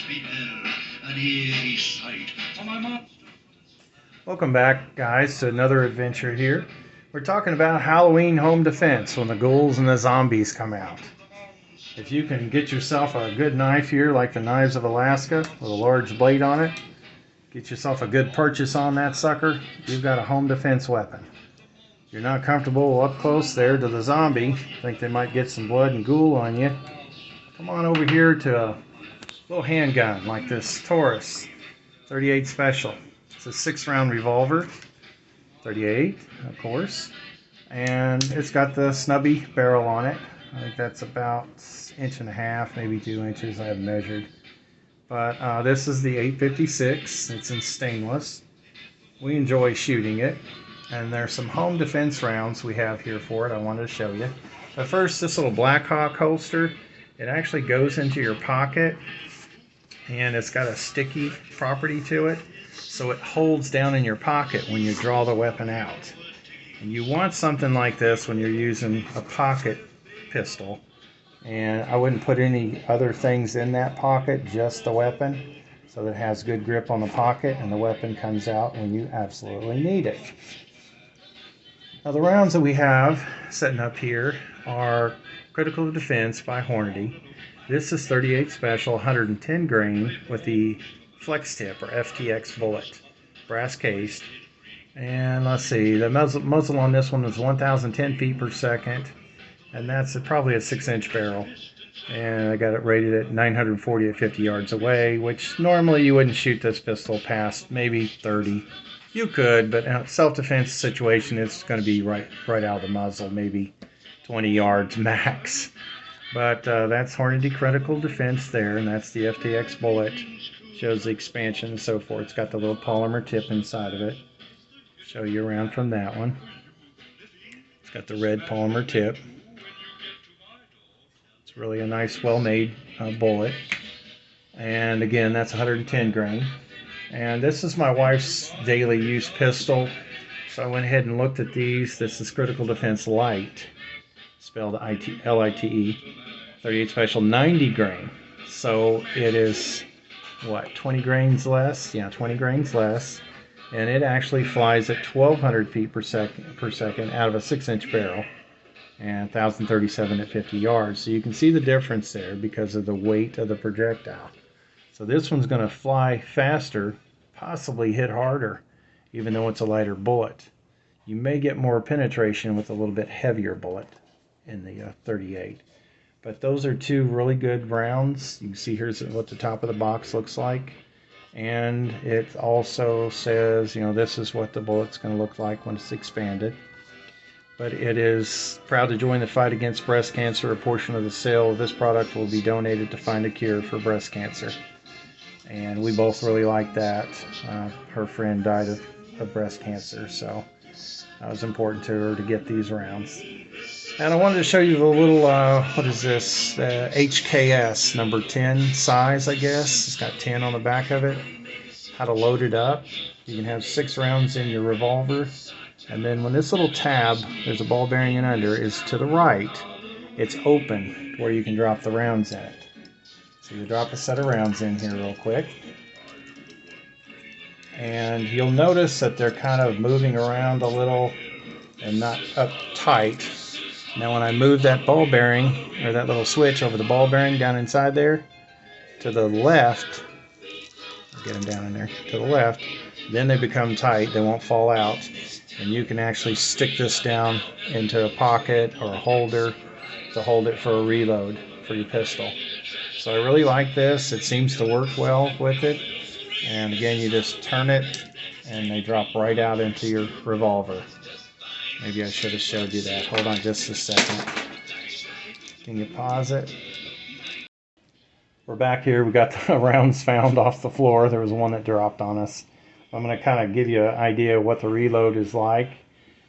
beheld an eerie sight, for my monster. Welcome back, guys, to another adventure here. We're talking about Halloween home defense when the ghouls and the zombies come out. If you can get yourself a good knife here, like the Knives of Alaska, with a large blade on it, get yourself a good purchase on that sucker, you've got a home defense weapon. If you're not comfortable up close there to the zombie, think they might get some blood and ghoul on you, come on over here to a little handgun like this Taurus 38 Special. It's a 6-round revolver, 38 of course, and it's got the snubby barrel on it. I think that's about 1.5 inches, maybe 2 inches, I haven't measured. But this is the 856, it's in stainless. We enjoy shooting it, and there's some home defense rounds we have here for it I wanted to show you. But first, this little Blackhawk holster, it actually goes into your pocket, and it's got a sticky property to it, so it holds down in your pocket when you draw the weapon out. And you want something like this when you're using a pocket pistol. And I wouldn't put any other things in that pocket, just the weapon, so that it has good grip on the pocket and the weapon comes out when you absolutely need it. Now the rounds that we have setting up here are Critical Defense by Hornady. This is 38 Special, 110 grain with the Flex Tip or FTX bullet, brass cased. And let's see, the muzzle on this one is 1,010 feet per second, and that's probably a 6-inch barrel. And I got it rated at 940 at 50 yards away, which normally you wouldn't shoot this pistol past maybe 30. You could, but in a self-defense situation, it's going to be right out of the muzzle, maybe 20 yards max. But that's Hornady Critical Defense there, and that's the FTX bullet. Shows the expansion and so forth. It's got the little polymer tip inside of it. Show you around from that one. It's got the red polymer tip. It's really a nice, well-made bullet. And again, that's 110 grain. And this is my wife's daily use pistol. So I went ahead and looked at these. This is Critical Defense Light, spelled Lite, 38 Special, 90 grain. So it is, what, 20 grains less? Yeah, 20 grains less. And it actually flies at 1,200 feet per second out of a 6-inch barrel, and 1,037 at 50 yards. So you can see the difference there because of the weight of the projectile. So this one's going to fly faster, possibly hit harder, even though it's a lighter bullet. You may get more penetration with a little bit heavier bullet in the 38. But those are two really good rounds. You can see here's what the top of the box looks like. And it also says, you know, this is what the bullet's going to look like when it's expanded. But it is proud to join the fight against breast cancer. A portion of the sale of this product will be donated to find a cure for breast cancer. And we both really like that. Her friend died of breast cancer, so that was important to her to get these rounds. And I wanted to show you the little, what is this, HKS number 10 size, I guess. It's got 10 on the back of it. How to load it up. You can have 6 rounds in your revolver. And then when this little tab, there's a ball bearing in under, is to the right, it's open where you can drop the rounds in it. So you drop a set of rounds in here real quick. And you'll notice that they're kind of moving around a little and not up tight. Now when I move that ball bearing, or that little switch over the ball bearing down inside there, to the left, get them down in there, to the left, then they become tight, they won't fall out, and you can actually stick this down into a pocket or a holder to hold it for a reload for your pistol. So I really like this, it seems to work well with it, and again you just turn it and they drop right out into your revolver. Maybe I should have showed you that. Hold on just a second. Can you pause it? We're back here. We got the rounds found off the floor. There was one that dropped on us. I'm going to kind of give you an idea of what the reload is like.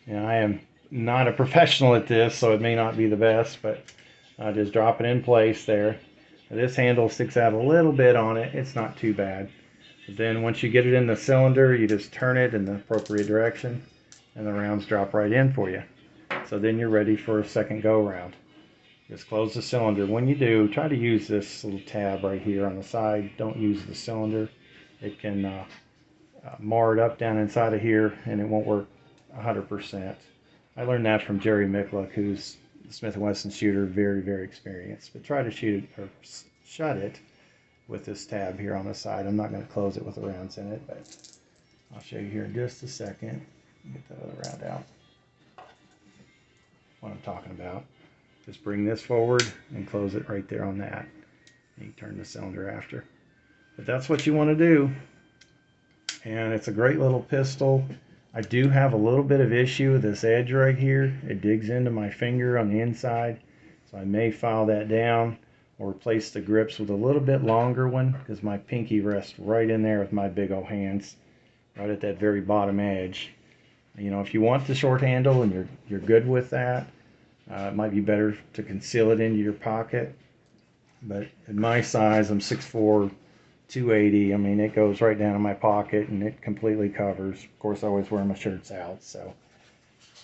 And I am not a professional at this, so it may not be the best, but just drop it in place there. This handle sticks out a little bit on it. It's not too bad. But then once you get it in the cylinder, you just turn it in the appropriate direction, and the rounds drop right in for you. So then you're ready for a second go round. Just close the cylinder. When you do, try to use this little tab right here on the side. Don't use the cylinder. It can mar it up down inside of here, and it won't work 100%. I learned that from Jerry Mickluck, who's a Smith & Wesson shooter, very, very experienced. But try to shoot it or shut it with this tab here on the side. I'm not going to close it with the rounds in it, but I'll show you here in just a second. Get that other round out. What I'm talking about. Just bring this forward and close it right there on that. You turn the cylinder after. But that's what you want to do. And it's a great little pistol. I do have a little bit of issue with this edge right here. It digs into my finger on the inside. So I may file that down or replace the grips with a little bit longer one, because my pinky rests right in there with my big old hands, right at that very bottom edge. You know, if you want the short handle and you're good with that, it might be better to conceal it into your pocket. But at my size, I'm 6'4", 280. I mean, it goes right down in my pocket and it completely covers. Of course, I always wear my shirts out. So,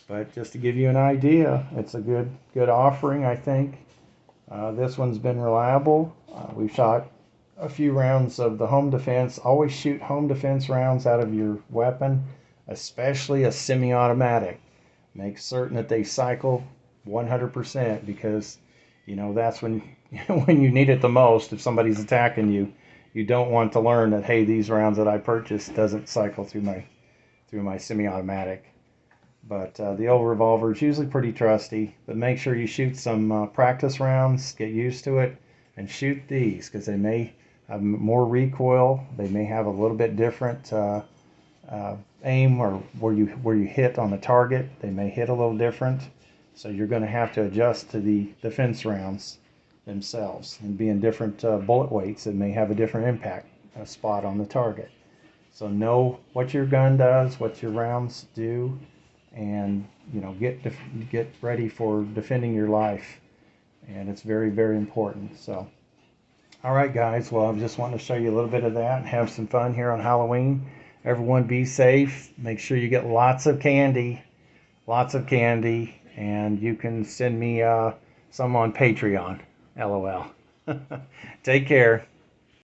but just to give you an idea, it's a good offering, I think. This one's been reliable. We've shot a few rounds of the home defense. Always shoot home defense rounds out of your weapon, especially a semi-automatic. Make certain that they cycle 100%, because you know that's when when you need it the most. If somebody's attacking you, you don't want to learn that, hey, these rounds that I purchased doesn't cycle through my semi-automatic. But the old revolver is usually pretty trusty. But make sure you shoot some practice rounds, get used to it, and shoot these, because they may have more recoil. They may have a little bit different aim, or where you hit on the target. They may hit a little different. So you're going to have to adjust to the defense rounds themselves, and being different bullet weights, it may have a different impact spot on the target. So know what your gun does, what your rounds do, and you know, get ready for defending your life. And it's very, very important. So, all right, guys. Well, I'm just wanting to show you a little bit of that and have some fun here on Halloween. Everyone, be safe. Make sure you get lots of candy, and you can send me some on Patreon. LOL. Take care.